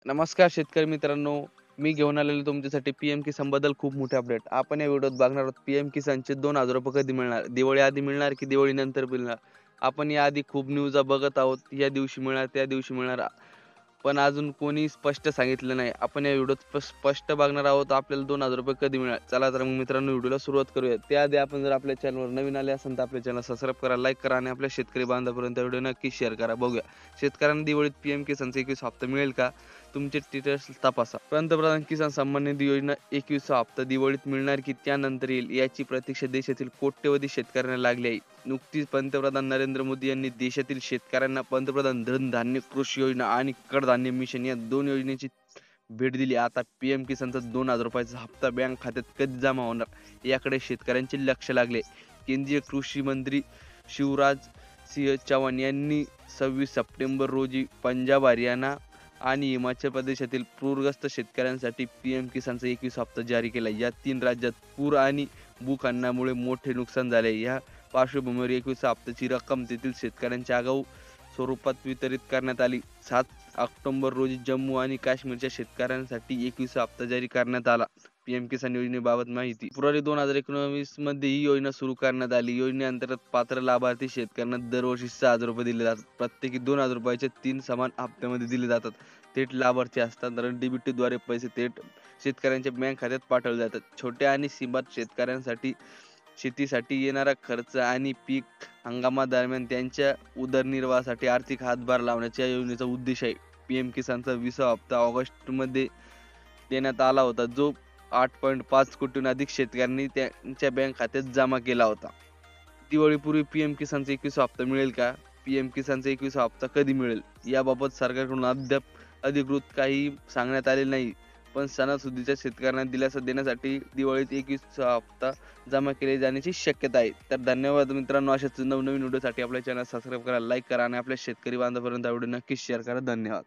नमस्कार शेतकरी मित्रांनो, मी घेऊन आलेलो तुमच्यासाठी पी-एम किसान बद्दल खूप मोठे अपडेट. आपण या व्हिडिओत बघणार आहोत पी-एम किसानचे ₹2,000 कधी मिळणार? दिवाळी आधी मिळणार की दिवाळीनंतर मिळणार? आपण याआधी खूप न्यूज बघत आहोत. या दिवशी मिळणार, त्या दिवशी मिळणार. पण अजून कोणी स्पष्ट सांगितलं नाही. आपण या व्हिडिओत स्पष्ट बघणार आहोत आपल्याला ₹2,000 कधी मिळणार. चला तर मग मित्रांनो व्हिडिओला सुरुवात करूया. त्याआधी आपण जर आपल्या चॅनलवर नवीन आले असाल तर आपल्या चॅनल सबस्क्राईब करा, लाईक करा आणि आपल्या शेतकरी बांधवापर्यंत व्हिडिओ नक्की शेअर करा. बघूया शेतकऱ्यांना दिवाळीत पी-एम किसानचा 21 हप्ता मिळेल का? तुमचे डिटेल्स तपासा. पंतप्रधान किसान सन्मान निधी योजना 21वा हप्ता दिवाळीत मिळणार की त्यानंतर येईल याची प्रतीक्षा देशातील कोट्यवधी शेतकऱ्यांना लागली आहे. नुकतीच पंतप्रधान नरेंद्र मोदी यांनी देशातील शेतकऱ्यांना पंतप्रधान धनधान्य कृषी योजना आणि कडधान्य मिशन या 2 योजनेची भेट दिली. आता पीएम किसानचा ₹2,000 हप्ता बँक खात्यात कधी जमा होणार याकडे शेतकऱ्यांचे लक्ष लागले. केंद्रीय कृषी मंत्री शिवराज सिंह चौहान यांनी 26 सप्टेंबर रोजी पंजाब, हरियाणा आणि हिमाचल प्रदेशातील पूरग्रस्त शेतकऱ्यांसाठी पीएम किसानचा 21 हप्ता जारी केला. या 3 राज्यात पूर आणि भूखंडामुळे मोठे नुकसान झाले. या पार्श्वभूमीवर 21 हप्त्याची रक्कम तेथील शेतकऱ्यांच्या आगाऊ स्वरूपात वितरित करण्यात आली. 7 ऑक्टोबर रोजी जम्मू आणि काश्मीरच्या शेतकऱ्यांसाठी 21 हप्ता जारी करण्यात आला. पीएम किसान योजनेबाबत माहिती. फेब्रुवारी 2019 मध्ये ही योजना सुरू करण्यात आली. योजनेअंतर्गत पात्र लाभार्थी शेतकऱ्यांना दरवर्षी ₹6,000 दिले जातात. प्रत्येकी ₹2,000 3 समान हप्त्यामध्ये दिले जातात. थेट लाभार्थी हस्तांतरण डीबीटीद्वारे पैसे थेट शेतकऱ्यांच्या बँक खात्यात पाठवले जातात. छोट्या आणि सीमांत शेतकऱ्यांसाठी शेतीसाठी येणारा खर्च आणि पीक हंगामादरम्यान त्यांच्या उदरनिर्वाहासाठी आर्थिक हातभार लावण्याचा या योजनेचा उद्देश आहे. पीएम किसानचा 20वा हप्ता ऑगस्टमध्ये देण्यात आला होता, जो 8.5 कोटींहून अधिक शेतकऱ्यांनी त्यांच्या बँक खात्यात जमा केला होता. दिवाळीपूर्वी पीएम किसानचा 21वा हप्ता मिळेल का? पीएम किसानचा 21वा हप्ता कधी मिळेल? याबाबत सरकारकडून अद्याप अधिकृत काही सांगण्यात आले नाही. पण सणासुदीच्या शेतकऱ्यांना दिलासा देण्यासाठी दिवाळीत 21वा हप्ता जमा केले जाण्याची शक्यता आहे. तर धन्यवाद मित्रांनो. अशाच नवनवीन व्हिडिओसाठी आपल्या चॅनल सबस्क्राईब करा, लाईक करा आणि आपल्या शेतकरी बांधवांपर्यंत व्हिडिओ नक्कीच शेअर करा. धन्यवाद.